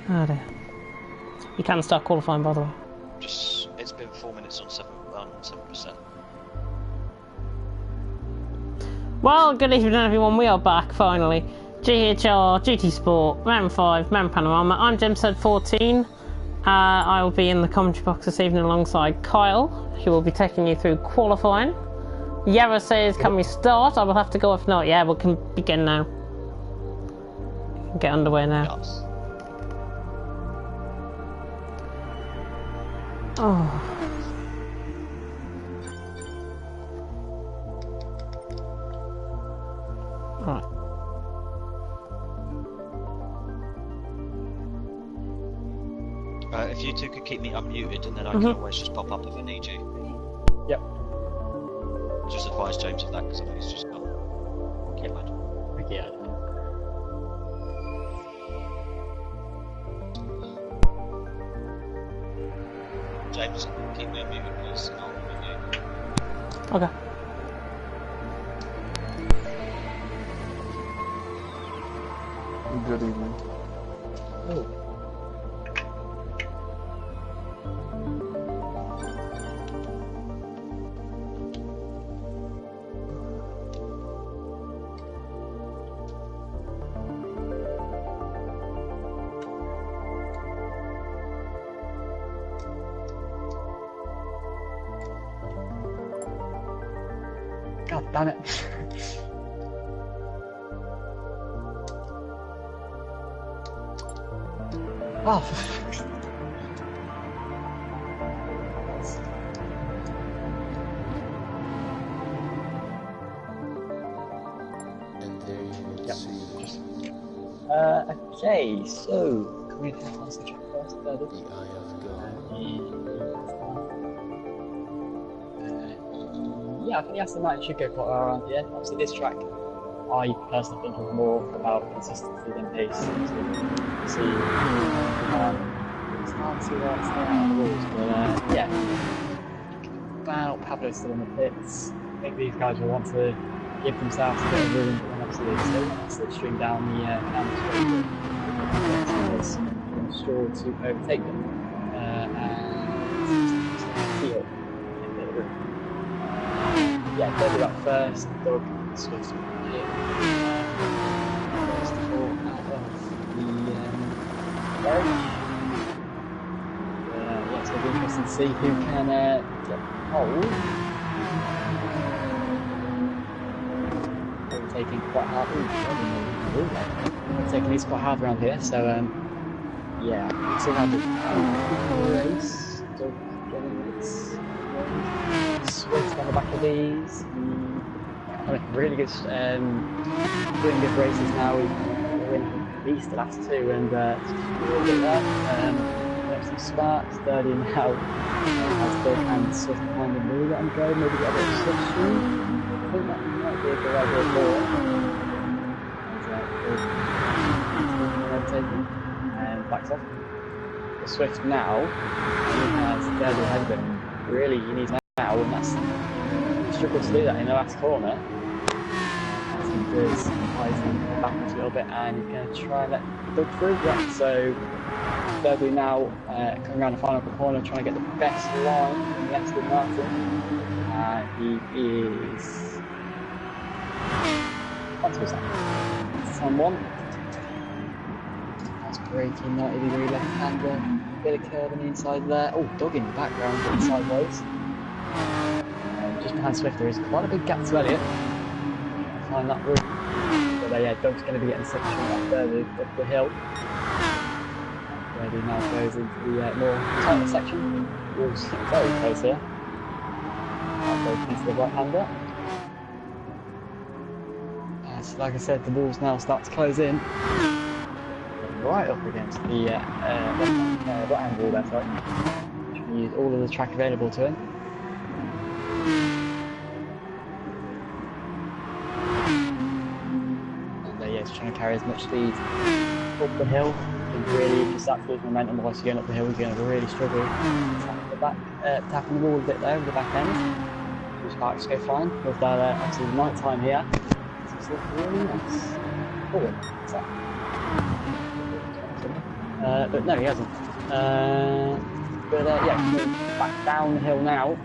Oh dear. You can start qualifying, by the way. Just, it's been 4 minutes on 7%. Well, good evening everyone, we are back finally. GHR, GT Sport, Round 5, Round Panorama. I'm Gemsed14. I will be in the commentary box this evening alongside Kyle, who will be taking you through qualifying. Yara says, can we start? I will have to go if not. Yeah, we can begin now. Get underway now. Yes. Oh. Right. If you two could keep me unmuted, and then I can always just pop up if I need you. Yep. Just advise James of that, because I know he's just gone. Yeah, man. Yeah. James, keep me unmuted, please. I'll unmute you. Okay. Good evening. Oh. God damn it. Oh. And there you will see Okay, so can we have on the track first? the eye of God. Yeah, I think the Aston Martin should go quite well around here. Obviously, this track, I personally think is more about consistency than pace. It's hard to see where it's there on the rules, but yeah. About Pablo still in the pits. I think these guys will want to give themselves a bit of room, but then obviously they still want to slipstream down the counter straight. So sure to overtake them and feel a bit of room. Yeah, they'll be up first. Doug Swift here. First of all, out of the garage. Yeah, it's going to be interesting to see who can get hold. Overtaking quite hard. Overtaking is quite hard around here, so yeah, we'll see how the race. Doug getting it. Swift on the back of these. Really good, doing good races now. We're in at least the last two, and just a little bit there. Some sparks, 30 now. As Doug and Swift behind them, really let them go. Maybe get a bit of slipstream. I think that might be a good idea more. And backs off. The Swift now, he has 30 ahead of him. Really, he needs now, and that's struggled to do that in the last corner. As he does, eyes him backwards a little bit, and he's going to try and let Doug through. Yeah, so Derby now coming around the final corner, trying to get the best line in the Aston Martin. He is. What was that? Someone. That's braking 90-degree left-hander. Bit of curve on the inside there. Oh, Doug in the background, going sideways. Just behind Swift, there is quite a big gap to Elliott. Find that route. But yeah, Doug's going to be getting the section up there up the hill. Where he now goes into the more tighter section. Walls very close here. That goes into the right-hander. So like I said, the walls now start to close in. Right up against the right-hand wall there, sorry. Which can use all of the track available to him. And yeah, he's trying to carry as much speed up the hill. And really, if you start to lose momentum whilst you're going up the hill, you're going to really struggle tapping the wall a bit there with the back end. Two sparks go fine with that obviously night time here. It's looking really nice. Oh, what's that? But no, he hasn't. Yeah, going back down the hill now.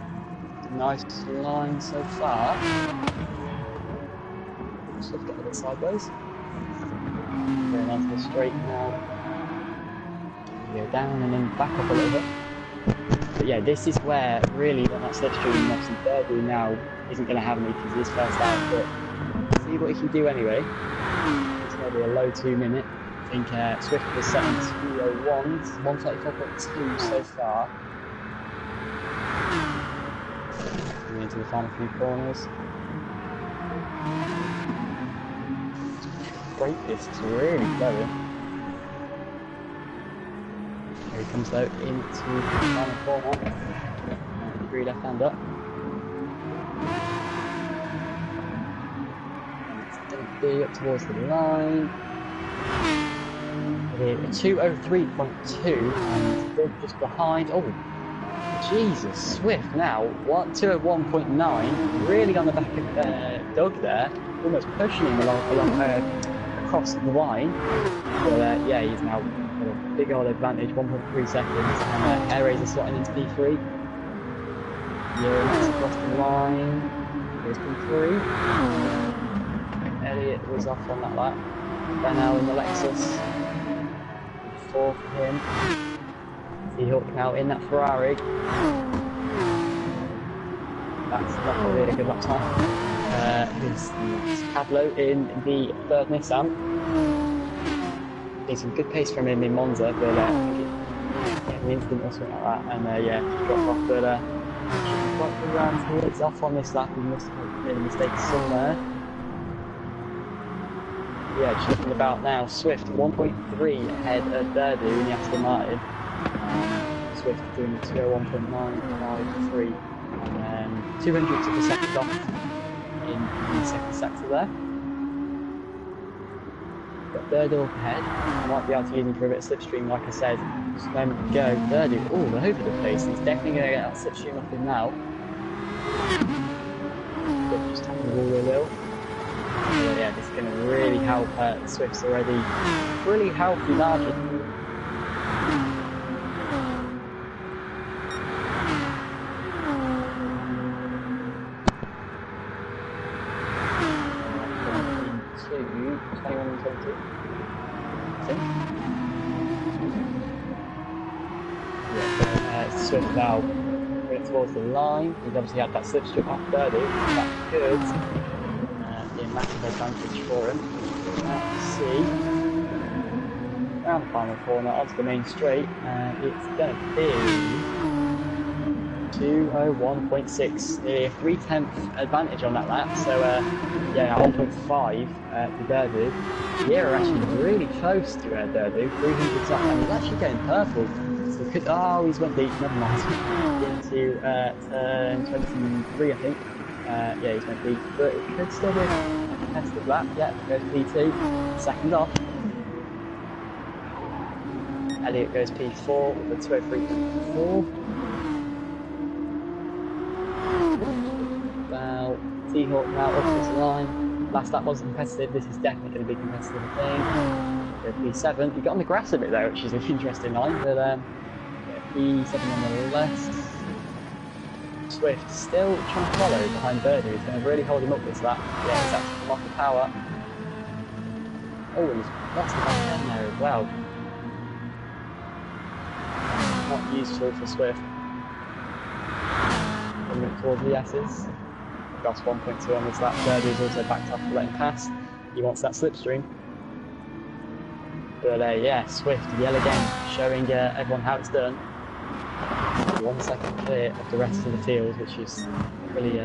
Nice line so far. Swift get a bit sideways. Going onto the straight now. Go down and then back up a little bit. But yeah, this is where really that slipstream, obviously Derby now isn't going to have any because he's first out. But see what he can do anyway. It's going to be a low 2 minute. I think Swift was setting 2:01, 1:34.2 so far. Coming into the final few corners. Great, this is really clever. Here he comes though into the final corner. Three left hand up. It's going to be up towards the line. 2:03.2 and they're just behind. Oh, Jesus, Swift now. 2:01.9. Really on the back of Doug there, almost pushing him along across the line. But yeah, he's now got a big old advantage, 1.3 seconds, and Air Razor slotting into P3. Yeah, that's across the line. Here's P3. Elliot was off on that lap. Now in the Lexus. 4 for him. T-Hawk now in that Ferrari. That's not really a good lap time. Here's Pablo in the third Nissan. Need some good pace from him in Monza, but an incident or something like that, and yeah, dropped off. But quite good round here. It's off on this lap. He must have made a mistake somewhere. Yeah, just looking about now. Swift 1.3 ahead of Durdu in the Aston Martin. Swift doing 2:01.953 and 200 of a second off in the second sector there. Got Durdu up ahead. Might be able to use him for a bit of slipstream, like I said just a moment ago. Durdu, all over the place. He's definitely going to get that slipstream off him now. Just tapping the wall a little. Yeah, this is going to really help Swift's already really healthy margin. Into 21 and 22, I think. Yeah, Swift now going towards the line. He's obviously had that slipstream off 30. That's good. Massive advantage for him. Let's see. Round the final corner, onto the main straight, and it's going to be 2:01.6, nearly a 3/10 advantage on that lap. So yeah, 1.5 to Durdu. Yera actually really close to Durdu, 300 off, and he's actually getting purple. So could, oh, he's went deep, never mind. Into turn 23, I think. Yeah, he's went deep, but it could still be a competitive lap. Yeah, goes P2, second off. Elliot goes P4 with a 2:03.4. Well, T-Hawk now up this line. Last lap wasn't competitive, this is definitely going to be competitive, I think. Go P7, you got on the grass a bit there, which is an interesting line, but P7 on the left. Swift still trying to follow behind Durdu. He's going to really hold him up this lap. Yeah, he's actually come off the power. Oh, and he's lost the back end there as well. Not useful for Swift. Coming towards the S's. Lost 1.2 on this lap. Durdu's also backed off to let him pass. He wants that slipstream. But yeah, Swift yell again, showing everyone how it's done. 1 second clear of the rest of the field, which is really,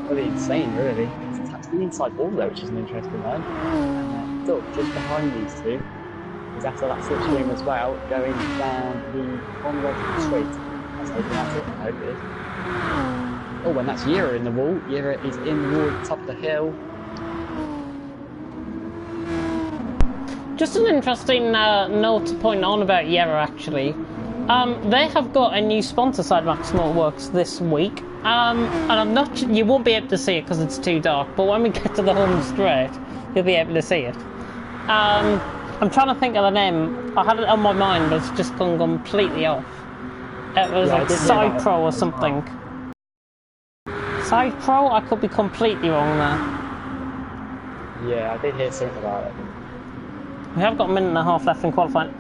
really insane, really. It's attached to the inside wall though, which is an interesting line. And Doug, just behind these two, is after that slipstream as well, going down the corner of the straight. That's hoping that's it, I hope it is. Oh, and that's Yera in the wall. Yera is in the wall at the top of the hill. Just an interesting note to point on about Yera, actually. They have got a new sponsor side, Maximal Works, this week. And I'm not, you won't be able to see it because it's too dark, but when we get to the home straight, you'll be able to see it. I'm trying to think of the name. I had it on my mind, but it's just gone completely off. It was like Side Pro or something. Side Pro? I could be completely wrong there. Yeah, I did hear something about it. We have got a minute and a half left in qualifying.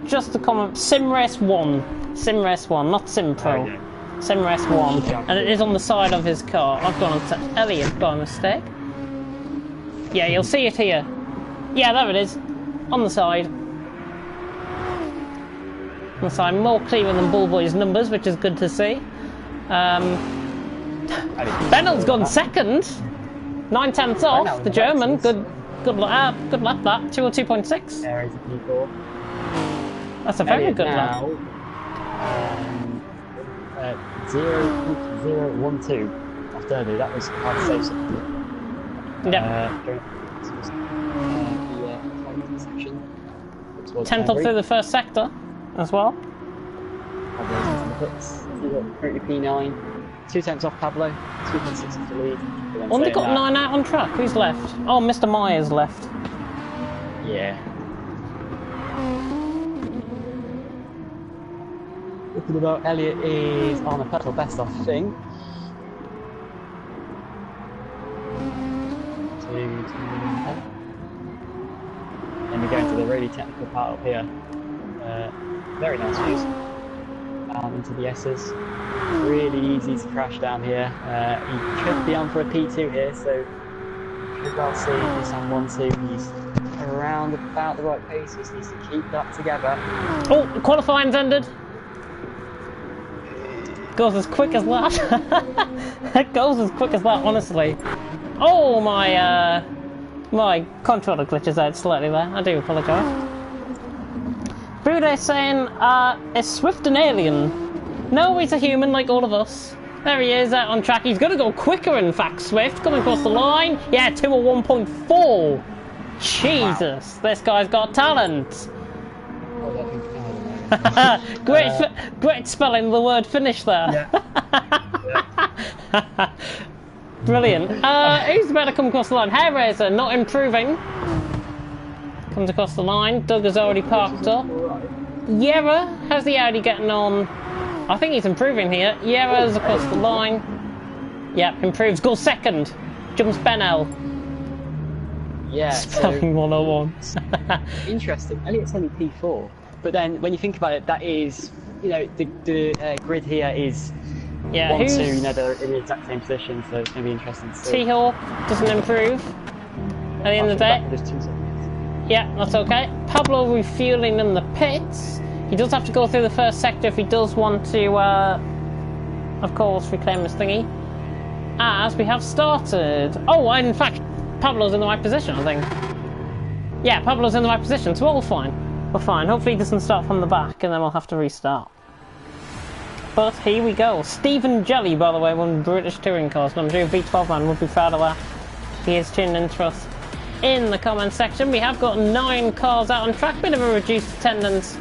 Just to comment, Sim Race 1. Sim Race 1, not Sim Pro. Okay. Sim Race 1. And it is on the side of his car. I've gone on to Elliot by mistake. Yeah, you'll see it here. Yeah, there it is. On the side. On the side, more clearer than Bullboy's numbers, which is good to see. Bennell's gone second. 9/10 off, the German. Good lap that. 202.6. There is a P4. That's a very good lap. 0.012 off Derby. That was hard to say something. Yep. Section. 10th off through the first sector as well. Currently P9. 2/10 off Pablo. 2.6 off the lead. Only got 9 out on track. Who's left? Oh, Mr. Myers left. Yeah. Looking about Elliot is on a petrol best off thing. And we go into the really technical part up here. Very nice views. Into the S's. Really easy to crash down here. He could be on for a P2 here, so should well see he's on 1-2. He's around about the right pace. He just needs to keep that together. Oh, qualifying's ended. Goes as quick as that. It goes as quick as that, honestly. Oh, my controller glitches out slightly there. I do apologise. Bude saying, is Swift an alien? No, he's a human like all of us. There he is out on track. He's going to go quicker, in fact, Swift. Coming across the line. Yeah, 201.4. Jesus, This guy's got talent. Great spelling the word finish there. Yeah. Brilliant. Who's about to come across the line? Hair Razor, not improving. Comes across the line. Doug has already parked up. Yera, how's the Audi getting on? I think he's improving here. Yera's across the line. Yep, improves. Goes second. Jumps Benell. Yeah. Spelling 101. Interesting. Elliot's only P4. But then when you think about it, that is, you know, the grid here is 1-2, you know, they're in the exact same position, so it's going to be interesting to see. T-Hawk doesn't improve at the end of the day. Just 2 seconds. Yeah, that's okay. Pablo refueling in the pits. He does have to go through the first sector if he does want to, of course, reclaim his thingy. As we have started. Oh, in fact, Pablo's in the right position, I think. Yeah, Pablo's in the right position, so we're all fine. We're fine. Hopefully he doesn't start from the back, and then we'll have to restart. But here we go. Stephen Jelly, by the way, won British touring cars. I'm doing V12 man, would be proud of that. He is tuning in to us in the comments section. We have got 9 cars out on track, bit of a reduced attendance,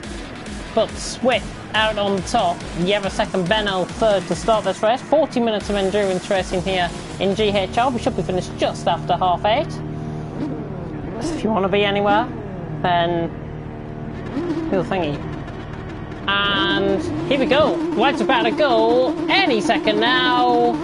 but Swift out on top. Yeva second, Benell third to start this race. 40 minutes of endurance racing here in GHR. We should be finished just after 8:30. So if you want to be anywhere, then do the thingy. And here we go. Lights about to go any second now.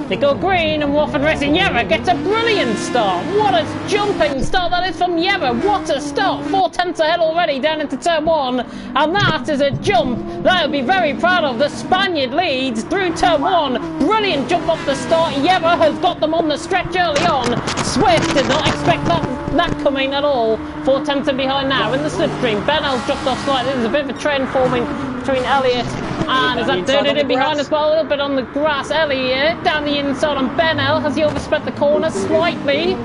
They go green and Wofford Racing. Yeva gets a brilliant start. What a jumping start that is from Yeva. What a start. 4/10 ahead already down into turn 1. And that is a jump that would be very proud of. The Spaniard leads through turn 1. Brilliant jump off the start. Yeva has got them on the stretch early on. Swift did not expect that coming at all. 4/10 behind now in the slipstream. Benell's dropped off slightly. There's a bit of a trend forming between Elliot and is that dirted in behind as well, a little bit on the grass. Elliot down the inside on Benell. Has he oversped the corner slightly?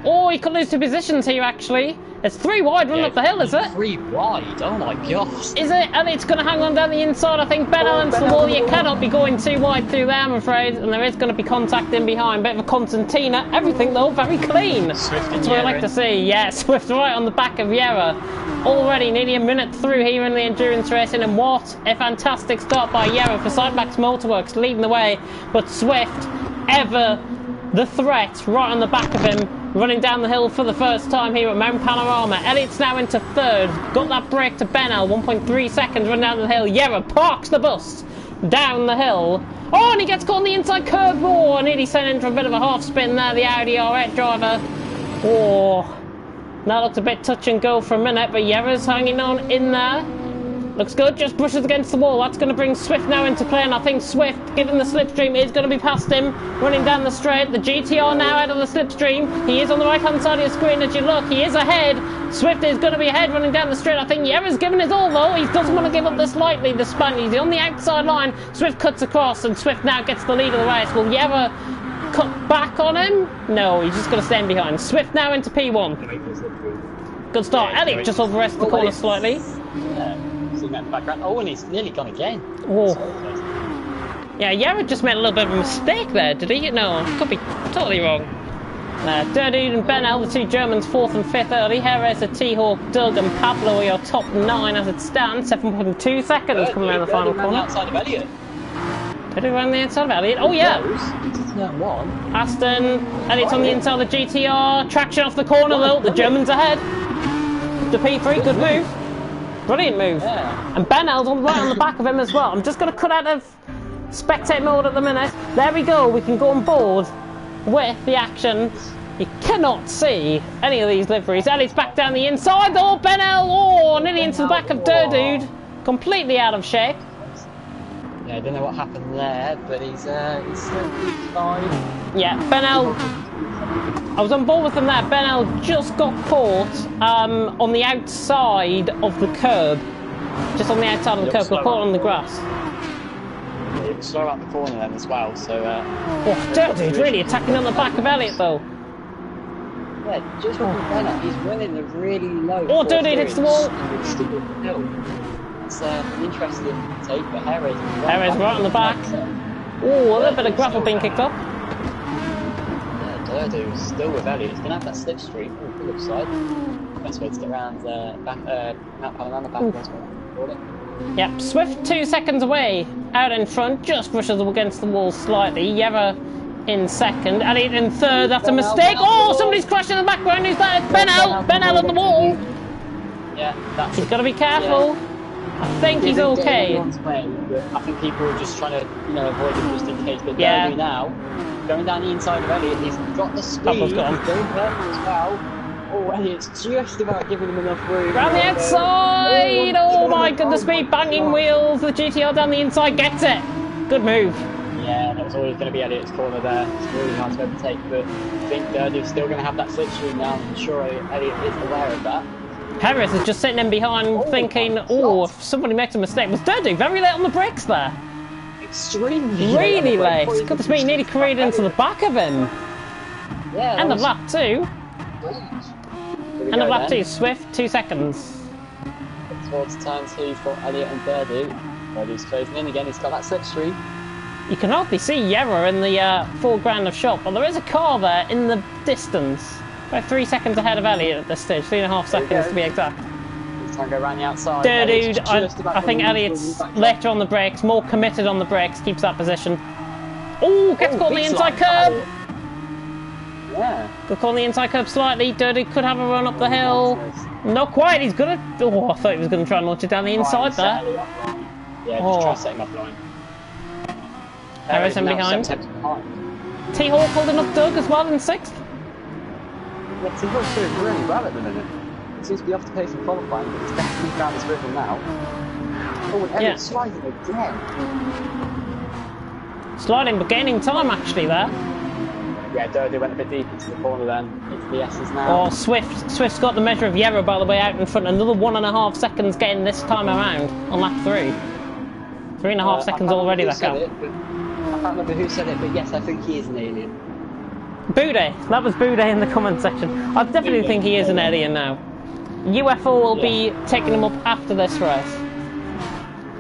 Oh, he could lose 2 positions here actually. It's 3 wide run up the hill, is it? 3 wide, oh my gosh. Is it? Elliot's going to hang on down the inside. I think Benell into the wall. You cannot be going too wide through there, I'm afraid. And there is going to be contact in behind. Bit of a Constantina. Everything though, very clean. Swift That's what I like to see. Yeah, Swift right on the back of Yera. Already nearly a minute through here in the endurance racing, and what a fantastic start by Yera for Sidebacks Motorworks leading the way. But Swift, ever the threat, right on the back of him. running down the hill for the first time here at Mount Panorama. Elliot's now into third. Got that break to Benel. 1.3 seconds running down the hill. Yera parks the bus down the hill. Oh, and he gets caught on the inside curve. Oh, nearly sent in for a bit of a half spin there, the Audi R8 driver. Oh, that looked a bit touch and go for a minute, but Yera's hanging on in there. Looks good, just brushes against the wall. That's going to bring Swift now into play, and I think Swift, given the slipstream, is going to be past him, running down the straight. The GTR now out of the slipstream. He is on the right-hand side of your screen as you look. He is ahead. Swift is going to be ahead, running down the straight. I think Yera's given his all, though. He doesn't want to give up this lightly, the Spaniard. He's on the outside line. Swift cuts across, and Swift now gets the lead of the race. Will Yera cut back on him? No, he's just going to stand behind. Swift now into P1. Good start. Yeah, Elliot just over the rest of the corner slightly. Yeah. Seeing that in the background. Oh, and he's nearly gone again. Oh. Yeah, Yera just made a little bit of a mistake there, did he? No, could be totally wrong. Dirty and Benel, the two Germans, 4th and 5th early. Jerez, the T-Hawk, Doug and Pablo are your top 9 as it stands. 7.2 seconds coming around the final corner. Outside of Elliot. Did he run the inside of Elliot? Oh, yeah. Turn 1. Aston, Elliot's on the inside of the GTR. Traction off the corner, though. The Germans ahead. The P3, good move. Brilliant move. Yeah. And Benel's right on the back of him as well. I'm just going to cut out of spectate mode at the minute. There we go. We can go on board with the action. You cannot see any of these liveries. Elliott's back down the inside. Oh, Benel. Oh, nearly into the back of Durdude. Completely out of shape. Yeah, I don't know what happened there, but he's still fine. Yeah, Benel. I was on board with him there. Benel just got caught on the outside of the curb. Just on the outside of the curb, got caught on the grass. Yeah, he was slow out the corner then as well, so... oh, Durdude really attacking on the back of Elliot though. Yeah, just look at Benel, he's running a really low... Oh, Durdude hits the wall! It's an interesting take, but Jerez right on the back. Oh, a little bit of gravel being kicked up. Durdude's still with Elliot. He's going to have that slipstream on the Phillips side. Best way to get around Mount Panorama back once more. Yep, Swift 2 seconds away. Out in front, just brushes up against the wall slightly. Yera in second. Elliot in third. That's a mistake. Oh, somebody's crashed in the background. Who's that? It's Benel. Benel on the wall. Yeah, that's He's got to be careful. Yeah. I think he's okay. I think people are just trying to, avoid him just in case. But yeah. Now, going down the inside of Elliot, he's got the speed. Pablo's got him. Going purple as well. Oh, Elliot's just about giving him enough room. Round the outside! Oh my goodness me, banging wheels. The GTR down the inside gets it. Good move. Yeah, that was always going to be Elliot's corner there. It's really hard to overtake, but I think Durdude's still going to have that slipstream now. I'm sure Elliot is aware of that. Harris is just sitting in behind thinking, oh, if somebody makes a mistake. Was Durdude very late on the brakes there? Extremely really late. Goodness me, nearly careened into the back of him. Yeah. End of lap 2. End of lap 2, then. Swift, 2 seconds. Towards turn 2 for Elliot and Durdude. Durdude's closing in again, he's got that slipstream. You can hardly see Yera in the foreground of shot, but there is a car there in the distance. About 3 seconds ahead of Elliot at this stage, 3.5 seconds to be exact. He's trying to go around the outside. Durdude, I think Elliot's later on the brakes, more committed on the brakes, keeps that position. Oh, gets caught on the inside curb! Yeah. Got caught on the inside curb slightly. Durdude could have a run up the hill. Not quite, he's gonna... Oh, I thought he was going to try and launch it down the inside there. Yeah, just try to set him up line. Harris in behind. T-Hawk holding up Doug as well in 6th. Yeah, T-Hawk's doing really well at the minute. He seems to be off the pace of qualifying, but he's definitely found his rhythm now. Oh, and Elliot's sliding again. Sliding, but gaining time actually there. Yeah, Durdude went a bit deep into the corner then. Into the S's now. Oh, Swift's got the measure of Yera by the way out in front. Another 1.5 seconds getting this time around on lap 3. 3.5 seconds already that gap. I can't remember who said it, but yes, I think he is an alien. Bude, that was Bude in the comment section. I definitely think he is an alien now. UFO will be taking him up after this race.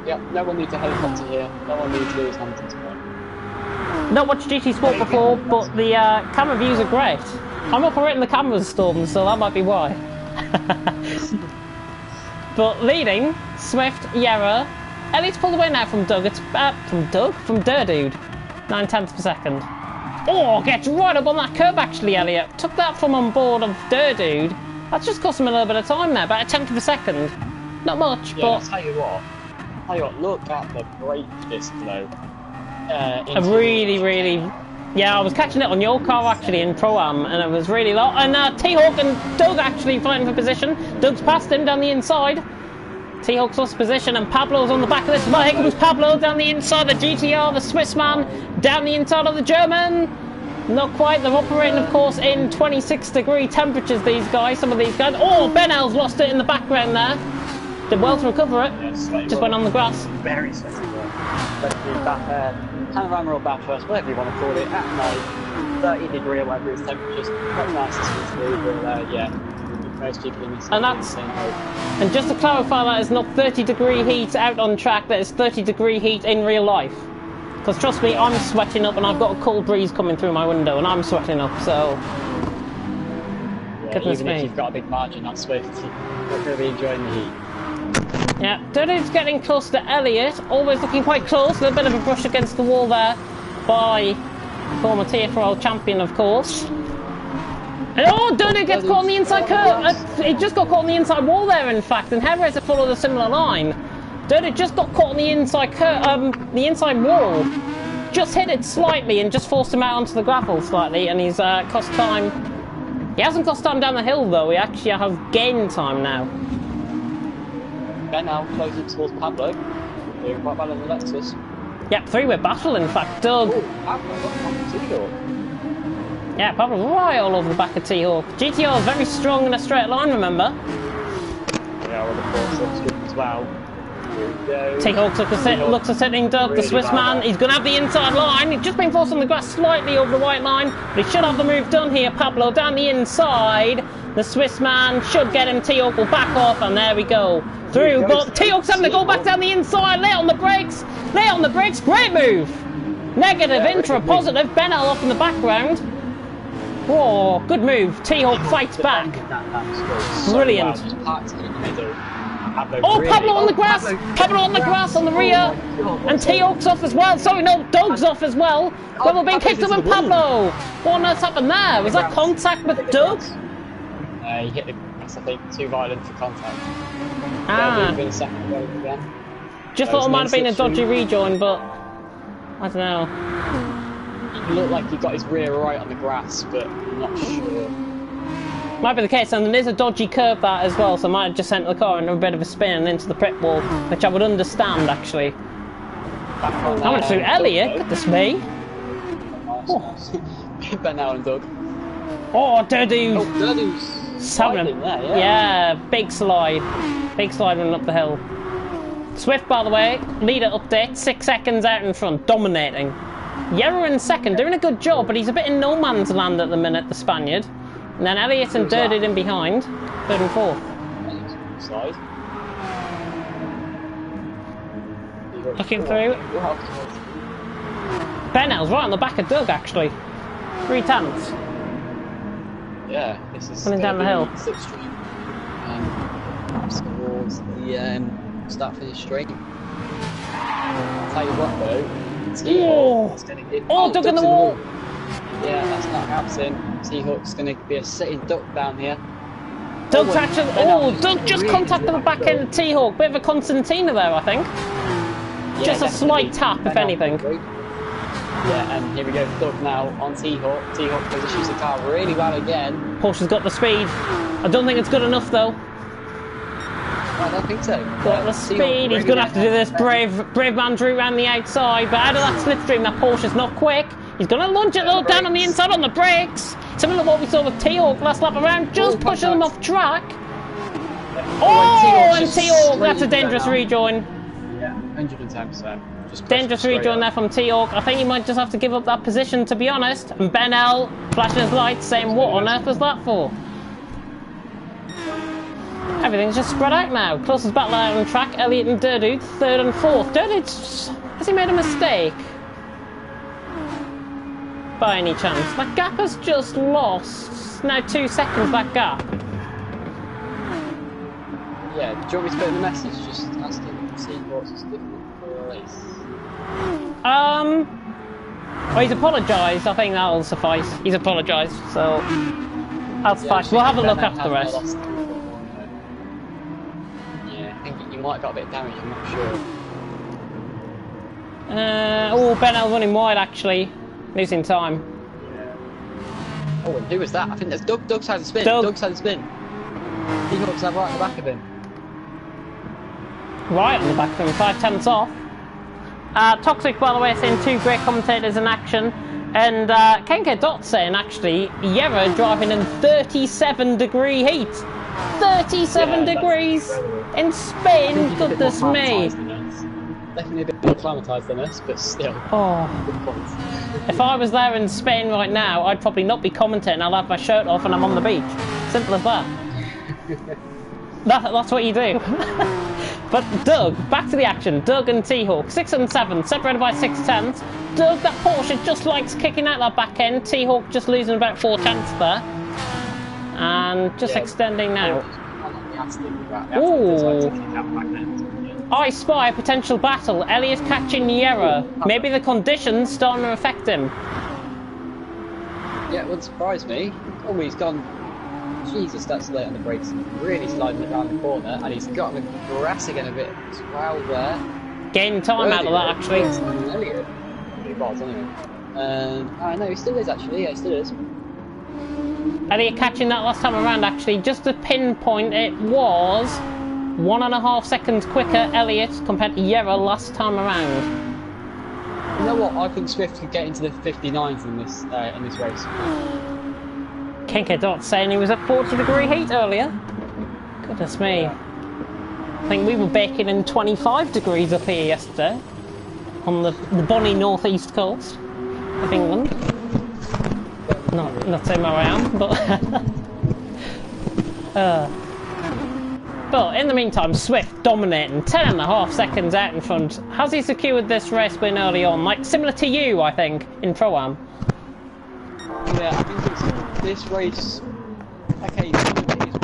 Yep, no one needs a helicopter here. No one needs Lewis Hamilton's point. Not watched GT Sport before, but the camera views are great. I'm operating the camera storm, so that might be why. But leading, Swift, Yera. Elliot's pulled away now from Doug. It's from Durdude. 9/10 per second. Oh, gets right up on that curb actually, Elliot. Took that from on board of Dude. That's just cost him a little bit of time there, about a tenth of a second. Not much, Yeah, but... I'll tell you what, look at the brake disc though. A really... Yeah, I was catching it on your car actually in Pro-Am, and it was really low. And T-Hawk and Doug actually fighting for position. Doug's passed him down the inside. T-Hawk's lost position, and Pablo's on the back of this. Well, here comes Pablo down the inside, the GTR, the Swiss man, down the inside of the German. Not quite. They're operating, of course, in 26-degree temperatures, these guys, some of these guys. Oh, Benel's lost it in the background there. Did well to recover it. Yeah, just went on the grass. Very sweaty work. Panorama or bathurst, whatever you want to call it, at night, 30-degree or whatever it's temperatures. Quite nice to see, but yeah. Most people in this and that's, and just to clarify, that is not 30-degree heat out on track, that is 30-degree heat in real life. Because trust me, I'm sweating up and I've got a cold breeze coming through my window and I'm sweating up, so... Yeah, goodness even me. if you've got a big margin on Swift, you're not going to be enjoying the heat. Yeah, Dude's getting close to Elliot, always looking quite close, a little bit of a brush against the wall there by former TFR champion, of course. And oh, Dude gets caught on the inside curve. He just got caught on the inside wall there, in fact, and Heather has followed a similar line. Dude just got caught on the inside the inside wall. Just hit it slightly and just forced him out onto the gravel slightly, and he's cost time. He hasn't cost time down the hill though. He actually has gained time now. Ben now closing towards Pablo. Doing quite well in the Lexus. Yep, three-way battle, in fact. Doug. Oh, Pablo got on T-Hawk. Yeah, Pablo right all over the back of T-Hawk. GTR is very strong in a straight line, remember? Yeah, well, of course, as well. T-Hawk looks at sitting Doug, the Swiss man. He's going to have the inside line. He's just been forced on the grass slightly over the white line, but he should have the move done here. Pablo down the inside. The Swiss man should get him. T-Hawk will back off, and there we go. Through, but T-Hawk's having to go back down the inside. Lay on the brakes. Lay on the brakes. Great move. Negative intra, positive. Benel off in the background. Whoa, good move. T-Hawk fights back. Brilliant. Oh, Pablo on the grass! Pablo on the grass on the rear! And T-Hawk's off as well. Sorry, no, Doug's off as well. Well, being kicked up with Pablo. What on earth happened there? Was that contact with Doug? He hit the grass, I think, too violent for contact. Ah. Just thought it might have been a dodgy rejoin, but I don't know. It looked like he got his rear right on the grass, but I'm not sure. Might be the case, and there's a dodgy curve that as well, so I might have just sent the car into a bit of a spin and into the pit wall, which I would understand actually. I went through Elliot, goodness me. Ben now and Doug. Oh, Durdu's. Oh, Durdu's sliding there, yeah, big slide. Big slide running up the hill. Swift, by the way, leader update, 6 seconds out in front, dominating. Yerra in second, doing a good job, but he's a bit in no man's land at the minute, the Spaniard. And then Elliot and Durded in behind, third and fourth. Slide. Looking through. Benel's right on the back of Doug, actually. 3 tenths. Yeah, this is coming down the hill. Slipstream. Towards the start-finish straight. I'll tell you what though. Oh, Doug in the wall! Yeah, that's not happening. T-Hawk's going to be a sitting duck down here. Doug's actually... Oh, Doug just contacted the back end of T-Hawk. Bit of a Constantina there, I think. Yeah, just a slight tap, if anything. Yeah, and here we go, Doug now on T-Hawk. T-Hawk positions the car really well again. Porsche's got the speed. I don't think it's good enough, though. I don't think so. Got the speed. He's going to have to do this brave man Drew around the outside. But out of that slipstream, that Porsche's not quick. He's going to launch it though down on the inside on the brakes. Similar to what we saw with T-Hawk last lap around, just pushing them off track. Oh, and T-Hawk, that's a dangerous rejoin. Yeah, 110%. Dangerous rejoin there from T-Hawk. I think he might just have to give up that position, to be honest. And Benel flashing his lights, saying, what on earth was that for? Everything's just spread out now. Closest battle out on track, Elliot and Durdu, third and fourth. Durdu, has he made a mistake? By any chance? That gap has just lost. Now 2 seconds, that gap. Yeah, do you want me to put in the message? Just ask him to see what's different for a race. Oh, he's apologised. I think that'll suffice. He's apologised, so that's fine. We'll have a look after the rest. Yeah, I think you might have got a bit of damage, I'm not sure. Oh, Benel running wide actually, losing time. Yeah. Oh, and who was that? I think that's Doug. Doug's had a spin. Doug's had a spin. He hooks that right at the back of him. Right on the back of him, 5/10 off. Toxic, by the way, saying 2 great commentators in action. And Kenke Dot saying, actually, Yera driving in 37-degree heat. 37 degrees in Spain, goodness me. Definitely a bit more acclimatised than us, but still. Oh. If I was there in Spain right now, I'd probably not be commentating. I'll have my shirt off and I'm on the beach. Simple as that. That's what you do. But Doug, back to the action. Doug and T-Hawk, 6 and 7, separated by 6/10. Doug, that Porsche just likes kicking out that back end. T-Hawk just losing about 4/10 there. And just extending now. Ooh. I spy a potential battle. Elliot catching Yera. Maybe the conditions starting to affect him. Yeah, it wouldn't surprise me. Oh, he's gone. Jesus, that's late on the brakes. Really sliding it around the corner, and he's got the grass again a bit as well there. Gaining time out of that, actually. Elliot. He was, anyway. I know, he still is, actually. Yeah, he still is. Elliot catching that last time around, actually. Just to pinpoint, it was 1.5 seconds quicker, Elliot, compared to Yera last time around. You know what? I think Swift could get into the 59s in this race. Kenke Dot saying he was at 40-degree heat earlier. Goodness me. I think we were baking in 25 degrees up here yesterday on the bonny northeast coast of England. Not saying where I am, but but in the meantime, Swift dominating, 10.5 seconds out in front. Has he secured this race win early on? Like similar to you, I think, in Pro-Am. Yeah, I think it's this race. Okay, his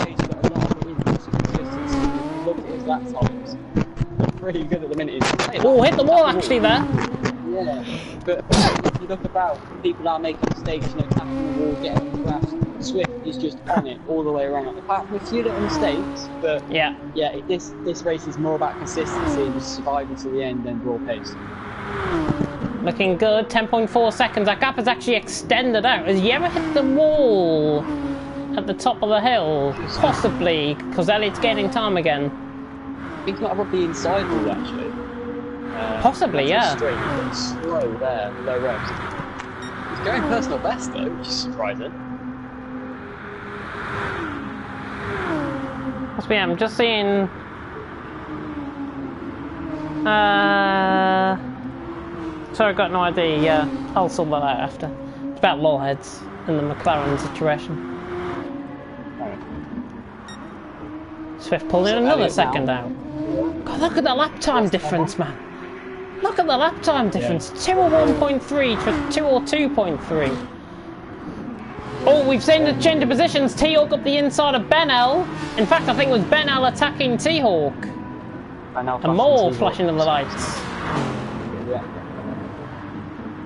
race, but a lot of it is consistency. If you look at his lap times, pretty good at the minute. Oh, hit the wall actually there. Yeah, but if you look about, people are making mistakes, tapping the wall, getting the grass. Swift is just on it all the way around. Apart from a few little mistakes, but yeah, this race is more about consistency and just surviving to the end than raw pace. Looking good, 10.4 seconds. That gap has actually extended out. Has Yera hit the wall at the top of the hill? Possibly, because Elliot's gaining time again. I think not above the inside wall, actually. Possibly, yeah. Straight, but slow there, low revs. He's going personal best, though, which is surprising. Must be, I'm just seeing... Sorry, I've got no idea. Yeah, I'll sort that out after. It's about lowheads and the McLaren situation. Swift pulled in another second out. God, look at the lap time difference, man. Look at the lap time difference. 201.3 to 202.3. Oh, we've seen the change of positions. T-Hawk up the inside of Benel. In fact, I think it was Benel attacking T-Hawk. And more flashing of the lights.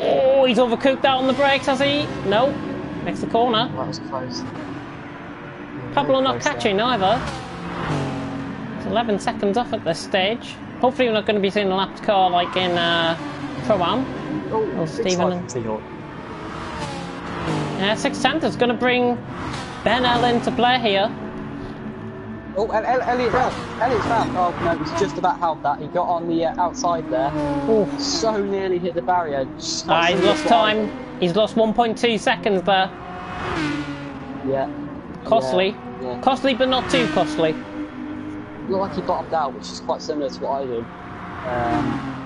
Oh, he's overcooked out on the brakes, has he? No. Makes the corner. That was close. Pablo not catching either. It's 11 seconds off at this stage. Hopefully we're not going to be seeing a lapped car like in Pro-Am. Oh, Stephen. Yeah, 610 is going to bring Benel into play here. Oh, Elliot's found. Oh, no, he's just about held that. He got on the outside there. Ooh. So nearly hit the barrier. He's lost time. He's lost 1.2 seconds there. Yeah. Costly. Yeah. Costly, but not too costly. Looked like he bottomed out, which is quite similar to what I did.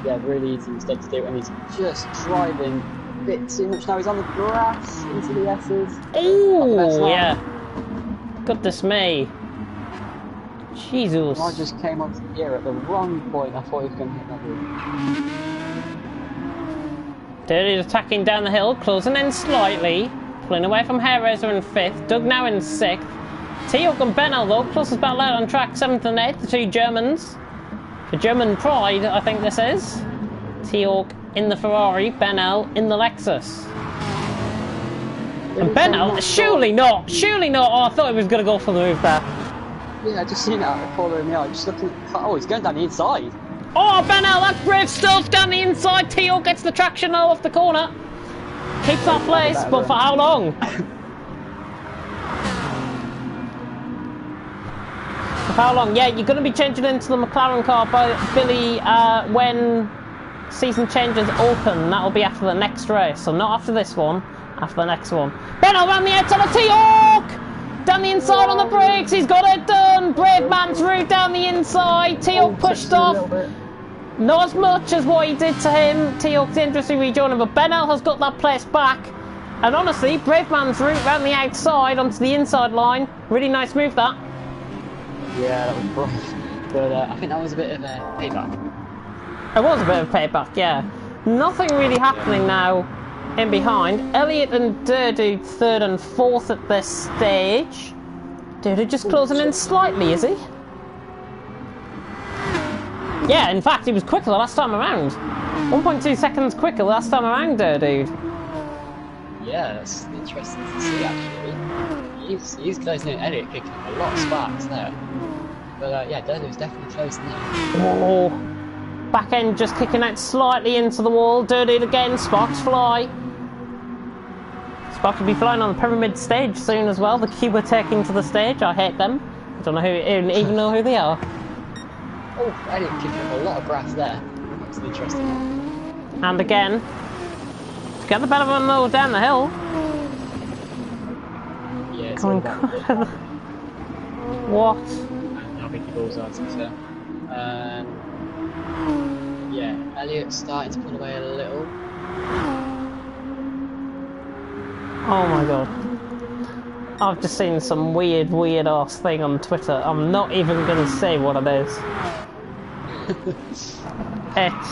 Yeah, really easy mistake to do, and he's just driving a bit too much now. He's on the grass into the S's. Ooh, yeah. Goodness me. Jesus. I just came onto the gear at the wrong point. I thought he was going to hit that wall. Dirty's attacking down the hill, closing in slightly. Pulling away from Hairraiser in 5th. Doug now in 6th. T-Hawk and Benel though, closest battle out on track, 7th and 8th, the two Germans. For German pride, I think this is. T-Hawk in the Ferrari, Benel in the Lexus. And Benel, surely not! Surely not! Oh, I thought he was going to go for the move there. Yeah, I just seen that at the corner of the eye. Just looking at... Oh, he's going down the inside. Oh, Benel, that's brave stuff down the inside. Teo gets the traction now off the corner. Keeps that place, but for how long? For how long? Yeah, you're going to be changing into the McLaren car, Billy, when season changes open. That'll be after the next race, so not after this one. After the next one. Benel around the outside of T-Hawk! Down the inside on the brakes, he's got it done! Brave man's route down the inside, T-Hawk pushed off. Not as much as what he did to him. T-Hawk dangerously rejoining, but Benel has got that place back. And honestly, brave man's route round the outside onto the inside line. Really nice move, that. Yeah, that was rough. But I think that was a bit of a payback. It was a bit of payback, yeah. Nothing really happening now. In behind, Elliott and Durdu 3rd and 4th at this stage. Durdu just closing in slightly, is he? Yeah, in fact, he was quicker the last time around. 1.2 seconds quicker last time around, Durdu. Yeah, that's interesting to see actually. He's closing in. Elliott kicking a lot of sparks there. But yeah, Durdu's definitely closing in. Oh, back end just kicking out slightly into the wall. Durdu again, sparks fly. Sparks will be flying on the pyramid stage soon as well. The Cube are taking to the stage. I hate them. I don't know even know who they are. Oh, Elliott kicking up a lot of grass there. That's an interesting one. And again, to get the better one though down the hill. Yeah, it's all about the What? how big the balls are, to be fair. Yeah, Elliott's starting to pull away a little. Oh my god. I've just seen some weird ass thing on Twitter. I'm not even going to say what it is. It's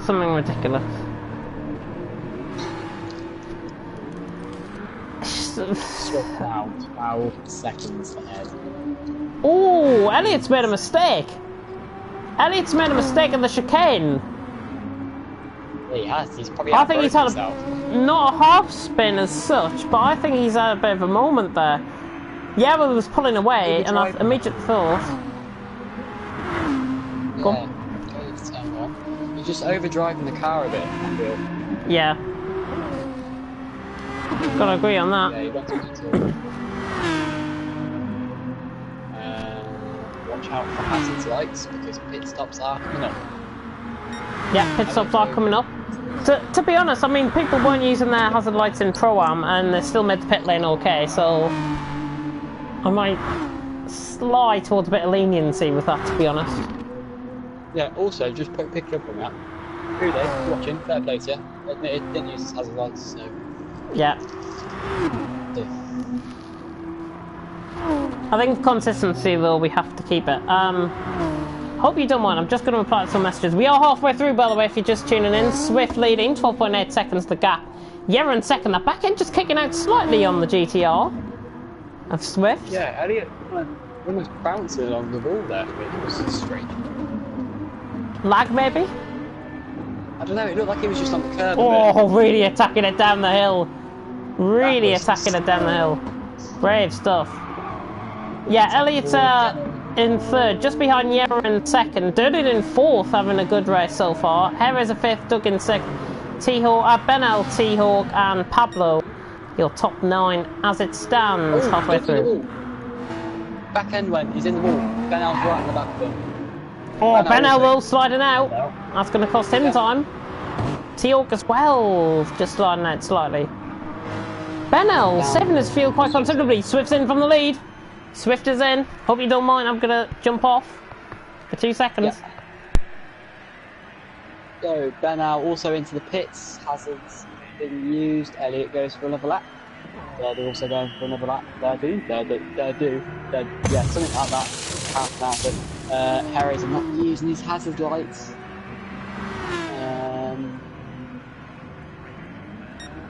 something ridiculous. Swift now, 12 seconds ahead. Oh, Elliott's made a mistake. Elliott's made a mistake in the chicane. Yeah, he has. He's probably I think he's had himself. not a half spin as such, but I think he's had a bit of a moment there. Yeah, but he was pulling away, and I immediately thought. Go on. He's just overdriving the car a bit, I feel. Yeah. Gotta agree on that. Yeah, he wants to watch out for hazard lights because pit stops are coming up. Yeah, pit stops are coming up. To be honest, I mean, people weren't using their hazard lights in Pro-Am and they still made the pit lane okay, so I might slide towards a bit of leniency with that, to be honest. Yeah, also, just pick up on that. Who they? Watching, fair play to you. It didn't use his hazard lights, so... Yeah. I think consistency, though, we have to keep it. Hope you don't mind, I'm just going to reply to some messages. We are halfway through, by the way, if you're just tuning in. Swift leading, 12.8 seconds the gap. Yera in second, that back end just kicking out slightly on the GTR of Swift. Yeah, Elliott almost bouncing along the wall there. It was strange. Lag, maybe? I don't know, it looked like he was just on the curb. Oh, really attacking it down the hill. Really attacking it down the hill. Brave stuff. Yeah, Elliott's in third, just behind Yera in second. Durden in fourth, having a good race so far. Jerez a fifth, Doug in sixth. T-Hawk, Benel, T-Hawk, and Pablo, your top 9 as it stands halfway through. Back end went, he's in the wall. Benel's right in the back of him. Oh, Benel will sliding out. That's going to cost him time. T-Hawk as well, just sliding out slightly. Benel saving his fuel quite considerably. Swift's in from the lead. Swift is in. Hope you don't mind, I'm going to jump off for 2 seconds. Yeah. So, Benel also into the pits. Hazards been used. Elliott goes for another lap. They're also going for another lap. Yeah, something like that. Half an hour. Harry's not using his hazard lights.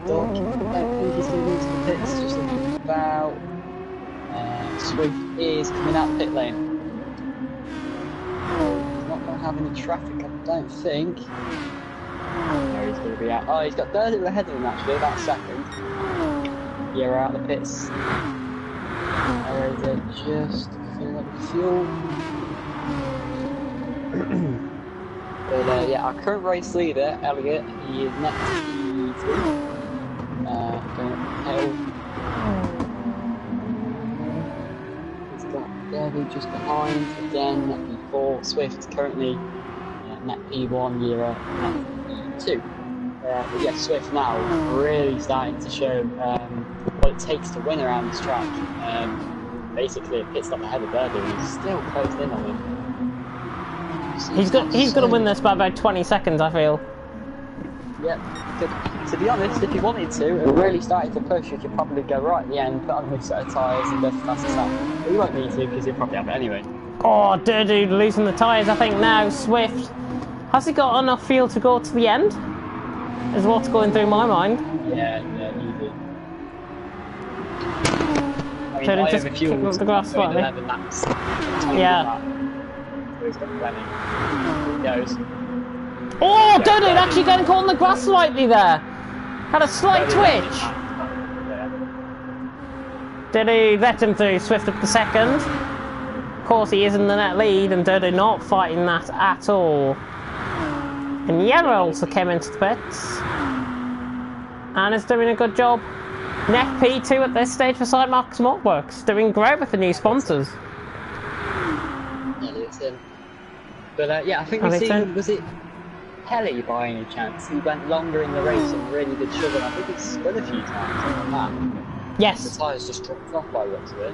I don't think he's going to into the pits. Just looking about. Swift is coming out the pit lane. He's not going to have any traffic, I don't think. Where he's going to be at. Oh, he's got Dirty ahead of him actually, about a second. Yeah, we're out the pits. Where is it? Just filling up the fuel. But yeah, our current race leader, Elliot, he is next to E3. Going up the hill. He's got Derby just behind. Again, P4. Swift currently net P1, Yera net P2. But yeah, Swift now really starting to show what it takes to win around this track. Basically, it pit stop ahead of Derby, and he's still closed in on him. He's going to win this by about 20 seconds, I feel. Yeah, to be honest, if he wanted to, and really started to push, he could probably go right at the end, put on a new set of tyres and go for fastest lap. But he won't need to because he'll probably have it anyway. Oh, dude, losing the tyres, I think now. Swift, has he got enough fuel to go to the end? Is what's going through my mind. Yeah, easy. I mean, I just kicked up the grass slightly. 11 laps. Yeah. He's got plenty. He goes. Oh, dude, actually getting caught in the grass slightly there. Had a slight twitch. Did he let him through? Swift up the second. Of course, he is in the net lead, and Dodo not fighting that at all. And Yera also came into the pits. And is doing a good job. Net P2 at this stage for Sidemarks Mortworks. Doing great with the new sponsors. Yeah, it's him. But yeah, I think we seen, was it Kelly by any chance? He went longer in the race and really did shove it. I think he spun a few times on that. Yes. The tyres just dropped off by the looks of it.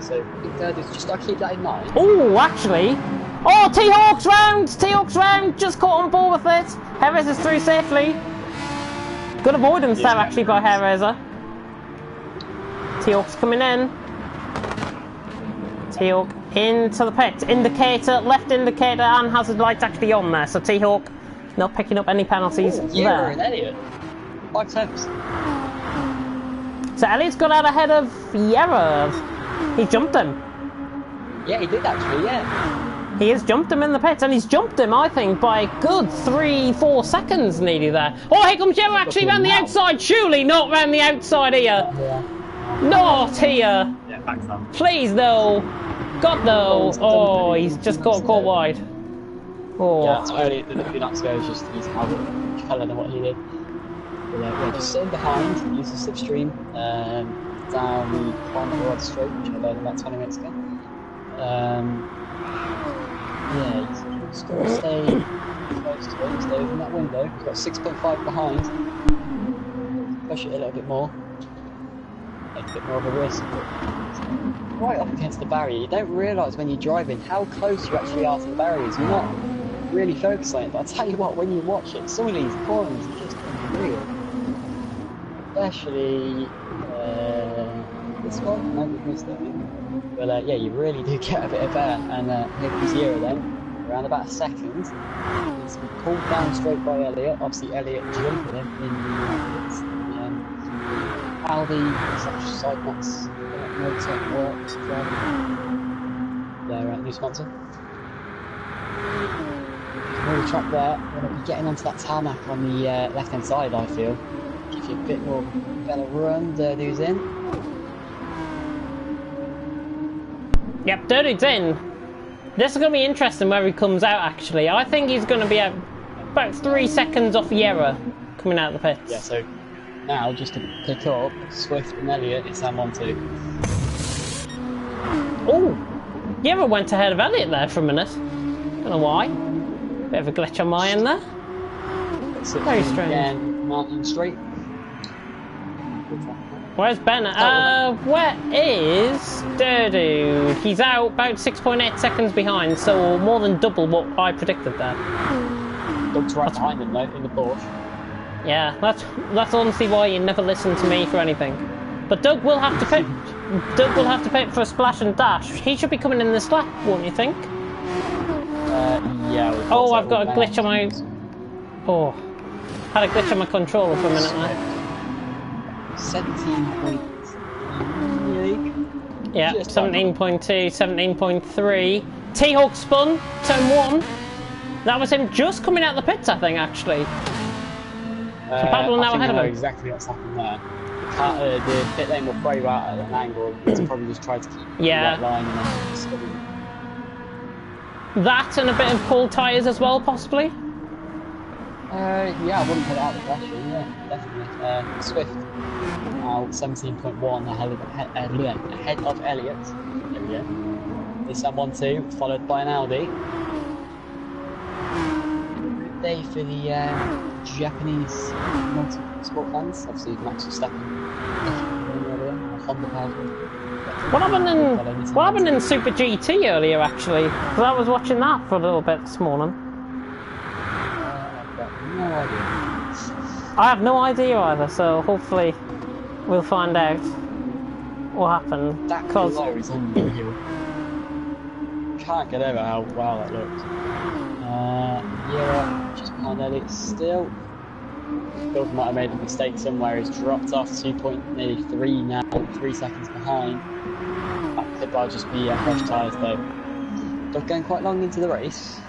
So I think that is just, I keep that in mind. Oh, actually. Oh, T-Hawk's round! T-Hawk's round! Just caught on board with it. Harris is through safely. Good avoidance there actually by Harreza. T-Hawk's coming in. T-Hawk into the pit. Indicator, left indicator and hazard lights actually on there. So T-Hawk not picking up any penalties there. And Elliot. 5 times. So Elliot's got out ahead of Yera. He jumped him. Yeah, he did actually, yeah. He has jumped him in the pits, and he's jumped him, I think, by a good 3-4 seconds nearly there. Oh, here comes Yera actually round the outside. Surely not round the outside here. Not here. Yeah, backs up. Please, though. God, no. Oh, he's just got caught wide. Oh. Yeah, that's what Elliot did a few laps ago. He's how much fella than what he did. But we're just sitting behind, use the slipstream down the Panorama straight, which I learned about 20 minutes ago. Yeah, he's just got to stay close to him, stay within that window. He's got 6.5 behind. Push it a little bit more. Make a bit more of a risk. But right up against the barrier. You don't realise when you're driving how close you actually are to the barriers. You're not really focused on it. But I tell you what, when you watch it, some of these corners are just unreal. Especially this one. No, we've missed it. But yeah, you really do get a bit of air. And here comes Yera then, around about a second. He's been pulled down straight by Elliot. Obviously, Elliot jumping him in the how the side nuts motor works. Their new sponsor. More the track there. We're going to be getting onto that tarmac on the left hand side, I feel. Give you a bit more better run. Dirty's in. Yep, Dirty's in. This is going to be interesting where he comes out, actually. I think he's going to be about 3 seconds off Yera coming out of the pits. Yeah, so now, just to pick up, Swift and Elliot, it's Sam 1-2. Oh! Yera went ahead of Elliot there for a minute. Don't know why. Bit of a glitch on my end there. Very strange. Again, Martin straight. Where's Ben? Where is Dude? He's out about 6.8 seconds behind, so more than double what I predicted there. Doug's right behind him though, in the Porsche. Yeah, that's honestly why you never listen to me for anything. But Doug will have to pit. Doug will have to pit for a splash and dash. He should be coming in this lap, won't you think? Yeah. Oh, I've got a glitch on my. Oh, had a glitch on my controller for a minute there. 17.3. Yeah, 17.2, 17.3. T-Hawk spun, turn 1. That was him just coming out the pits, I think, actually. So Pablo now ahead of him. Exactly what's happened there. The pit lane will throw you out at an angle. He's probably just tried to keep the right line and then just that and a bit of cold tyres as well, possibly? Yeah, I wouldn't put it out the pressure, yeah, definitely. Swift, now 17.1 ahead of Elliott. There we go. Nissan 1-2, followed by an Audi. Good day for the Japanese multi-sport fans. Obviously, Max Verstappen. Honda powered. What happened in Super GT earlier, actually? Because I was watching that for a little bit this morning. I've got no idea. I have no idea either, so hopefully we'll find out what happened. That glow is unreal. Can't get over how wow that looks. Yeah, just behind Elliott still. Bill might have made a mistake somewhere. He's dropped off 2.3 now, 3 seconds behind. That could well just be fresh tyres though. But going quite long into the race.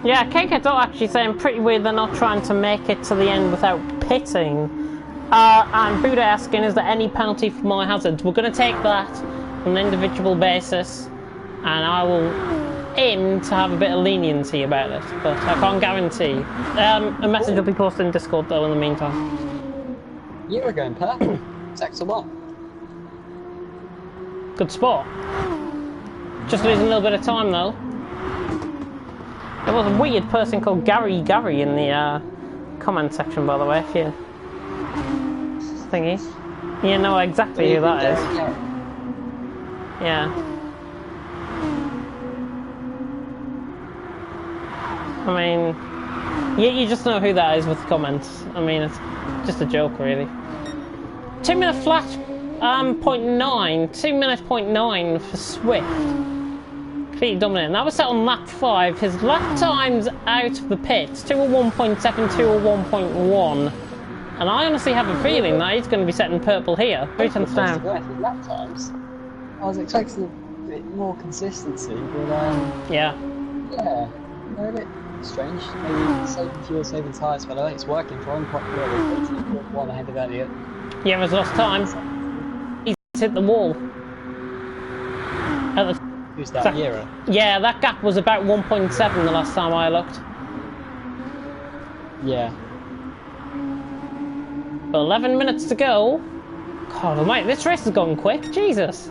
Yeah, KK actually saying pretty weird they're not trying to make it to the end without pitting. And Buddha asking, is there any penalty for my hazards? We're going to take that on an individual basis, and I will aim to have a bit of leniency about it, but I can't guarantee. A message will be posted in Discord though in the meantime. You were going perfect. It's one. Good spot. Just losing a little bit of time though. There was a weird person called Gary in the comment section, by the way, if you thingy. You know exactly who that is. Yeah. I mean, you just know who that is with the comments. I mean, it's just a joke, really. 2 minute flat, 0.9. 2 minute 0.9 for Swift. Completely dominant. That was set on lap 5. His lap times out of the pits, 201.7, 201.1. And I honestly have a feeling that he's going to be setting purple here. 3 tenths down. Lap times. I was expecting a bit more consistency, but yeah. Yeah, a bit strange. Maybe saving fuel, saving tyres, but I think it's working for him quite clearly. 18.1 ahead of Elliott. Yeah, he's lost time. He's hit the wall. Who's that, Yera? Yeah, that gap was about 1.7 the last time I looked. Yeah. But 11 minutes to go. God almighty, this race has gone quick. Jesus.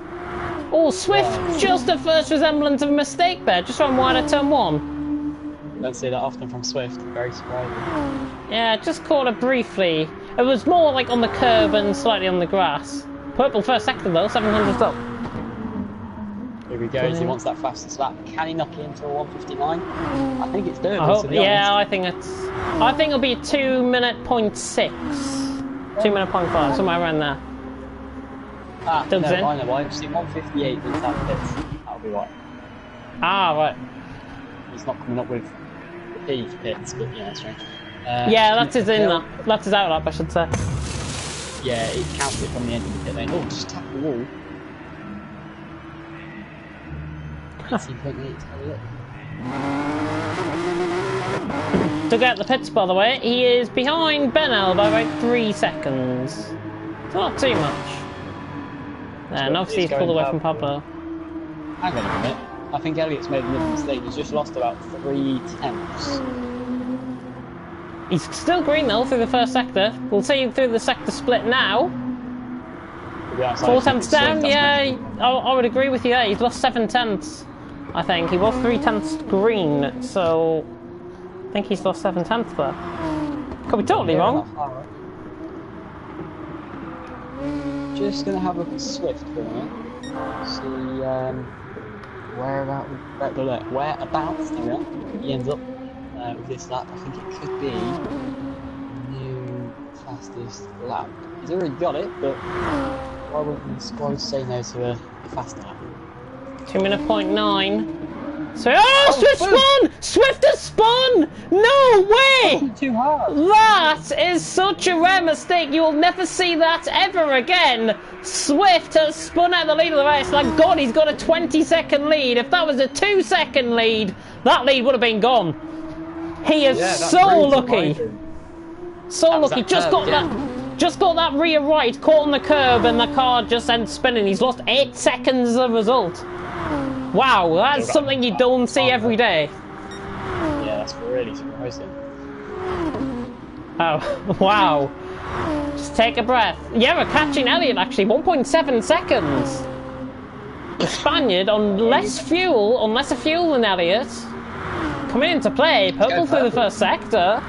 Oh, Swift, just the first resemblance of a mistake there, just on wide at turn 1. Don't see that often from Swift, very surprising. Yeah, just caught it briefly. It was more like on the curb and slightly on the grass. Purple first sector though, 700's up. Here he goes, he wants that fastest lap. Can he knock it into a 1:59? I think it's doable, to be honest. I think it'll be a 2 minute 0.6. 2 minute 0.5, somewhere around there. Ah, no, I know why. I've seen 1:58 inside the pits. That'll be right. Ah, right. He's not coming up with the P pits, but yeah, that's right. Yeah, that's his in lap. That's his out lap, I should say. Yeah, it counts it from the end of the pit lane. Oh, just tap the wall. 18.8, Took out the pits, by the way. He is behind Benel by about 3 seconds. It's not too much. And obviously he's pulled away from Pablo. Hang on a minute. I think Elliott's made a little mistake. He's just lost about 3 tenths. He's still green though through the first sector. We'll see through the sector split now. 4 tenths down, yeah, I would agree with you there. He's lost 7 tenths, I think. He was 3 tenths green, so I think he's lost 7 tenths there. Could be totally wrong. Just going to have a look at Swift for a minute. See whereabouts he ends up with this lap. I think it could be new fastest lap. He's already got it, but why would say no to a faster lap? 2 minute 0.9. So, oh, Swift spun! Swift has spun! No way! Too hard. That is such a rare mistake. You will never see that ever again. Swift has spun out the lead of the race. Thank God he's got a 20-second lead. If that was a 2-second lead, that lead would have been gone. He is so lucky. So lucky. Just got that rear right, caught on the curb, and the car just ends spinning. He's lost 8 seconds as a result. Wow, that's something you don't see every day. Yeah, that's really surprising. Oh, wow. Just take a breath. Yeah, we're catching Elliott actually, 1.7 seconds. The Spaniard on less fuel than Elliott. Coming into play, purple through the first sector.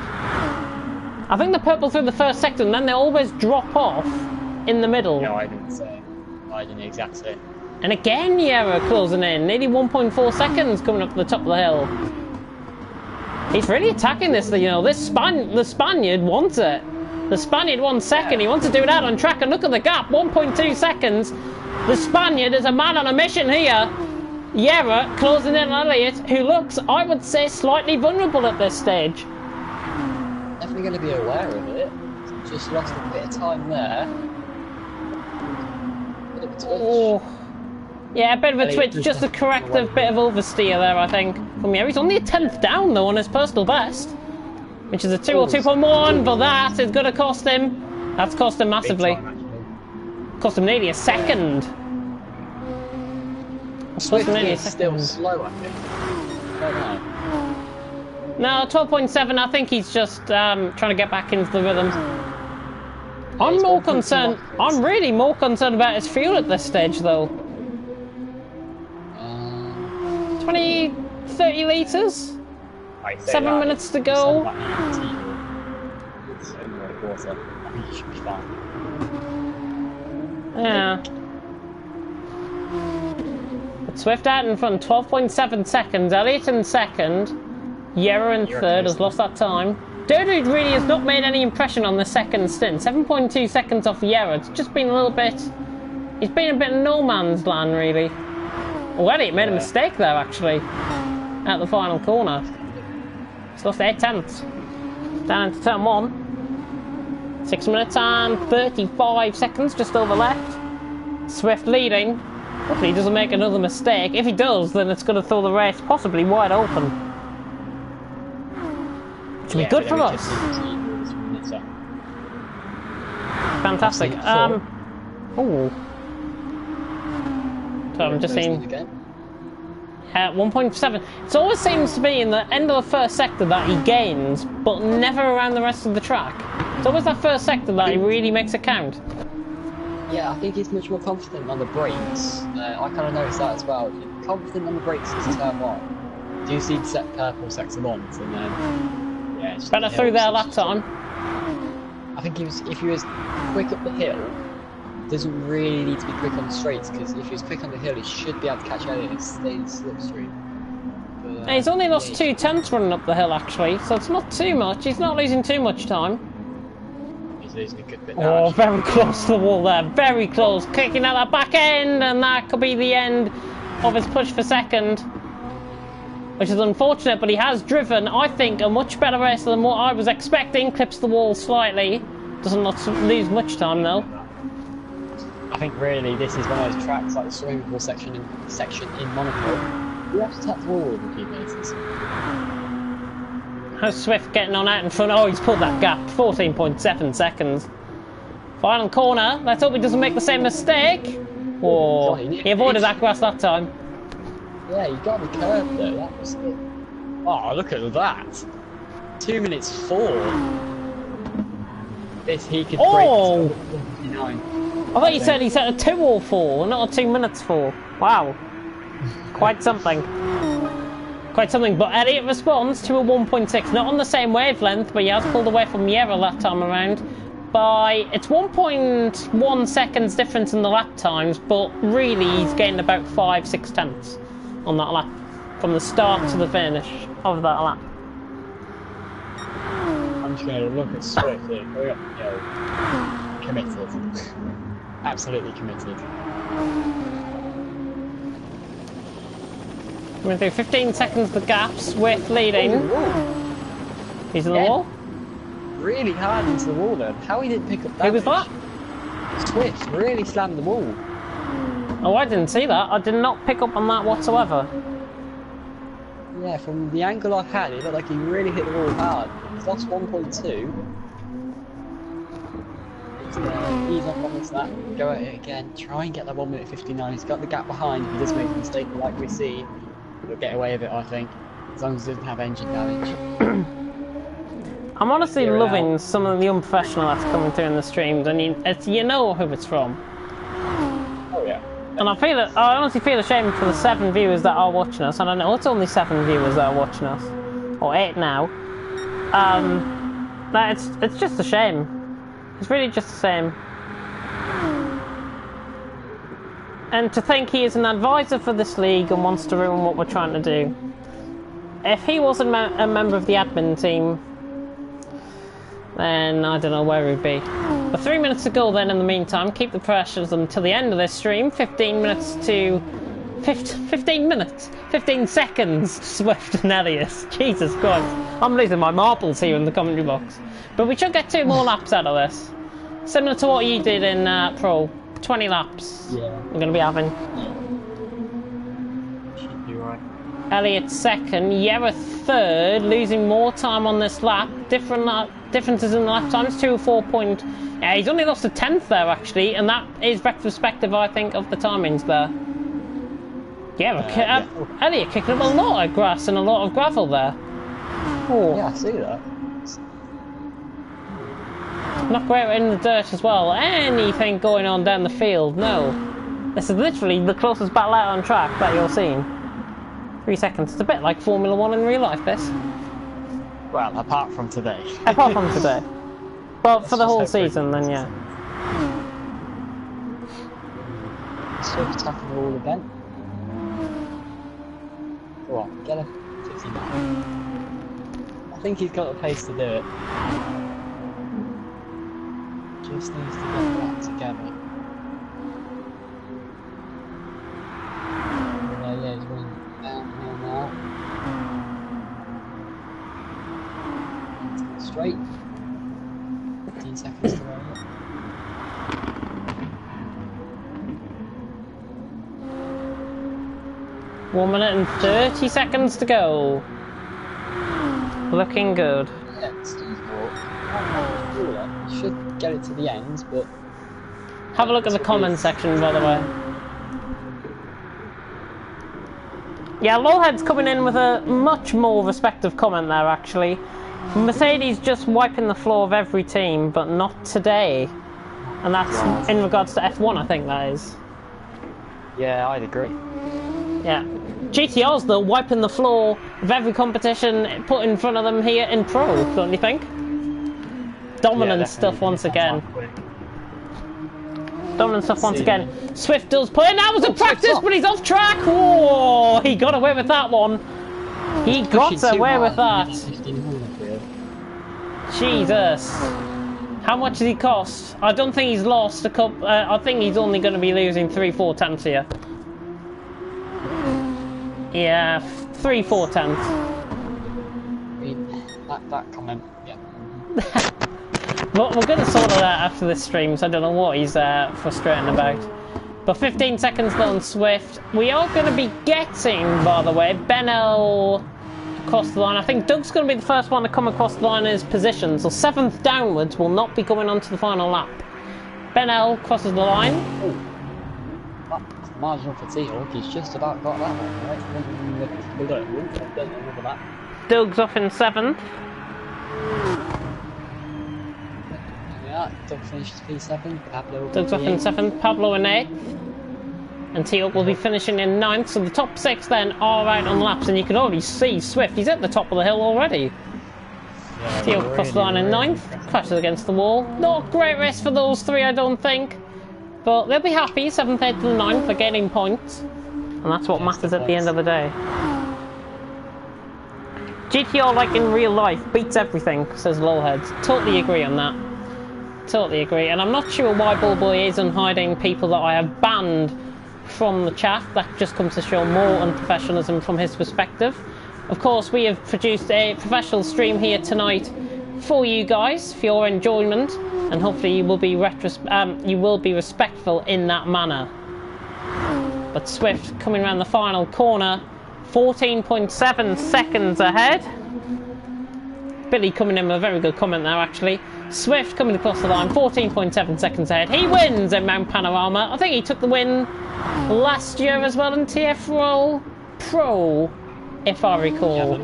I think the purple through the first sector, and then they always drop off in the middle. No, I didn't say. I didn't exact say. And again, Yera closing in, nearly 1.4 seconds coming up to the top of the hill. He's really attacking this, you know, the Spaniard wants it. The Spaniard wants second, he wants to do it out on track, and look at the gap, 1.2 seconds. The Spaniard is a man on a mission here. Yera closing in on Elliott, who looks, I would say, slightly vulnerable at this stage. Definitely going to be aware of it. Just lost a bit of time there. Bit of a twitch. Oh. Yeah, a bit of a twitch, just a corrective bit of oversteer there, I think. From Yera. He's only a 10th down, though, on his personal best. Which is a 2 or 2.1, but that is going to cost him. That's cost him massively. Cost him nearly a second. Swift is still slow, I think. I don't know. No, 12.7, I think he's just trying to get back into the rhythm. I'm more concerned, I'm really more concerned about his fuel at this stage, though. 20, 30 litres? 7 minutes to go. It's only a quarter. I think he should be fine. Yeah. But Swift out in front, 12.7 seconds. Elliott in second. Yera in third, has lost that time. Dodo really has not made any impression on the second stint. 7.2 seconds off Yera. It's just been a little bit... He's been a bit no man's land, really. Oh, Elliott made a mistake there, actually. At the final corner. He's lost 8 tenths. Down into turn 1. 6 minutes and 35 seconds, just over left. Swift leading. Hopefully he doesn't make another mistake. If he does, then it's going to throw the race possibly wide open. Which would be good for us. Fantastic. Oh. So I'm just saying. 1.7. It always seems to be in the end of the first sector that he gains, but never around the rest of the track. It's always that first sector that he really makes it count. Yeah, I think he's much more confident on the brakes. I kind of noticed that as well. He's confident on the brakes since turn 1. Do you see the purple sector 1s, and then yeah, it's better through there that time. I think if he was quick up the hill, doesn't really need to be quick on the straights, because if he was quick on the hill, he should be able to catch Elliott and stay in slipstream. But, he's only lost 2 tenths running up the hill, actually, so it's not too much. He's not losing too much time. He's losing a good bit now. Oh, very close to the wall there, very close. Kicking out that back end, and that could be the end of his push for second. Which is unfortunate, but he has driven, I think, a much better race than what I was expecting. Clips the wall slightly. Doesn't lose much time, though. I think really this is one of those tracks like the swimming pool section in Monaco. You have to tap the wall with a few meters. How's Swift getting on out in front? Oh, he's pulled that gap, 14.7 seconds. Final corner. Let's hope he doesn't make the same mistake. Oh, he avoided that grass that time. Yeah, he got the curve though. That was it. Oh, look at that. 2 minutes 4. This he could break. Oh! 59. I thought you said he set a 2 or 4, not a 2 minutes 4. Wow. Quite something. Quite something. But Elliott responds to a 1.6. Not on the same wavelength, but he has pulled away from Yera that time around. It's 1.1 seconds difference in the lap times, but really he's gained about 5-6 tenths on that lap. From the start to the finish of that lap. I'm just going to look at Swift here. Hurry up, yo. Committed. Absolutely committed. We're going to do 15 seconds the gaps with leading. He's in the wall. Really hard into the wall then. How he didn't pick up that? Who was that? Swift really slammed the wall. Oh, I didn't see that. I did not pick up on that whatsoever. Yeah, from the angle I had, it looked like he really hit the wall hard. He's lost 1.2. He's on one of that. Go at it again. Try and get that 1 minute 59. He's got the gap behind. If he does make a mistake like we see, he'll get away with it, I think. As long as he doesn't have engine damage. I'm honestly loving some of the unprofessional that's coming through in the streams, and you know who it's from. Oh yeah. And I honestly feel ashamed for the 7 viewers that are watching us, and I know it's only 7 viewers that are watching us, or 8 now. It's just a shame. It's really just a shame. And to think he is an advisor for this league and wants to ruin what we're trying to do. If he wasn't a member of the admin team, then I don't know where he'd be. But 3 minutes to go then in the meantime. Keep the pressures until the end of this stream. 15 seconds, Swift and Elias. Jesus Christ. I'm losing my marbles here in the commentary box. But we should get 2 more laps out of this. Similar to what you did in Pro. 20 laps. Yeah. We're going to be having. Should be right. Elliot second, Yera third, losing more time on this lap. Differences in the lap times, 2 or 4 point. Yeah, he's only lost a 10th there actually, and that is retrospective, I think, of the timings there. Yeah, Elliot kicking up a lot of grass and a lot of gravel there. Oh. Yeah, I see that. Not great in the dirt as well. Anything going on down the field? No. This is literally the closest battle out on track that you're seeing. 3 seconds. It's a bit like Formula 1 in real life, this. Well, apart from today. Apart from today. Well, for the whole season, then yeah. Swift attacking the wall again. Go on, get a 59. I think he's got the pace to do it. Just needs to get that together. Yeah, he's running downhill now. Straight. 15 seconds to roll it. One minute and 30 seconds to go. Looking good. Yeah, Steve Hawk. You should get it to the end, but... Have a look at the comment section, by the way. Yeah, Lolhead's coming in with a much more respective comment there, actually. Mercedes just wiping the floor of every team, but not today. And that's in regards to F1, I think that is. Yeah, I'd agree. Yeah. GTR's though wiping the floor of every competition put in front of them here in Pro, don't you think? Dominant stuff once again. Dominant stuff once again. Swift does put in. That was a practice, but he's off track. Whoa! He got away with that one. He got away with that. Jesus. How much does he cost? I don't think he's lost a couple. I think he's only going to be losing 3-4 tenths here. Yeah, 3-4 tenths. That comment, yeah. Well, we're going to sort of that after this stream, so I don't know what he's frustrating about. But 15 seconds on Swift. We are going to be getting, by the way, Benel across the line. I think Doug's going to be the first one to come across the line in his position, so 7th downwards will not be going on to the final lap. Benel crosses the line. Ooh. Marginal for T-Hawk, he's just about got that one, right? Doug's off in 7th. Yeah, Doug finishes P7, Pablo. Doug's off in 7th, Pablo in 8th. And T-Hawk will be finishing in 9th, so the top 6 then are out on laps, and you can already see Swift, he's at the top of the hill already. Yeah, T-Hawk across the line in 9th, crashes against the wall. Not a great race for those 3, I don't think. But they'll be happy, 7th, 8th and 9th, they're getting points. And that's what matters at the end of the day. GTR, like in real life, beats everything, says Lolheads. Totally agree on that. Totally agree. And I'm not sure why Bullboy isn't hiding people that I have banned from the chat. That just comes to show more unprofessionalism from his perspective. Of course, we have produced a professional stream here tonight for you guys, for your enjoyment, and hopefully you will be respectful in that manner. But Swift coming around the final corner, 14.7 seconds ahead. Billy coming in with a very good comment there, actually. Swift coming across the line, 14.7 seconds ahead. He wins at Mount Panorama. I think he took the win last year as well in TF Roll Pro, if I recall.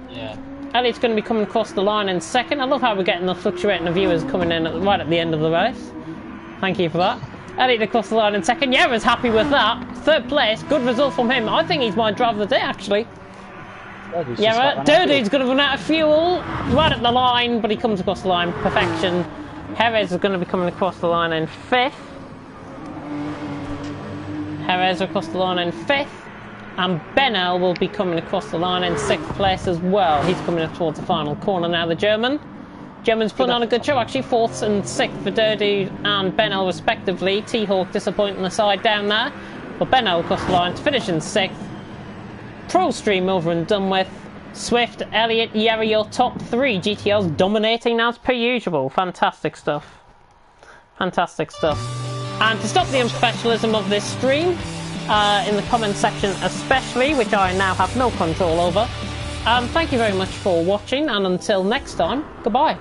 Yeah. Elliot's going to be coming across the line in second. I love how we're getting the fluctuating of viewers coming in right at the end of the race. Thank you for that. Elliot across the line in second. Yara's happy with that. Third place, good result from him. I think he's my driver of the day, actually. Yara, Dirty's going to run out of fuel right at the line, but he comes across the line. Perfection. Jerez is going to be coming across the line in fifth. Jerez across the line in fifth. And Benel will be coming across the line in sixth place as well. He's coming up towards the final corner now, the German's putting on a good show, actually. Fourth and sixth for Dirty and Benel respectively. T-Hawk disappointing the side down there. But Benel across the line to finish in sixth. Pro stream over and done with. Swift, Elliot, Yeri, your top three. GTL's dominating as per usual. Fantastic stuff. Fantastic stuff. And to stop the unprofessionalism of this stream, in the comment section especially, which I now have no control over, thank you very much for watching, and until next time, goodbye.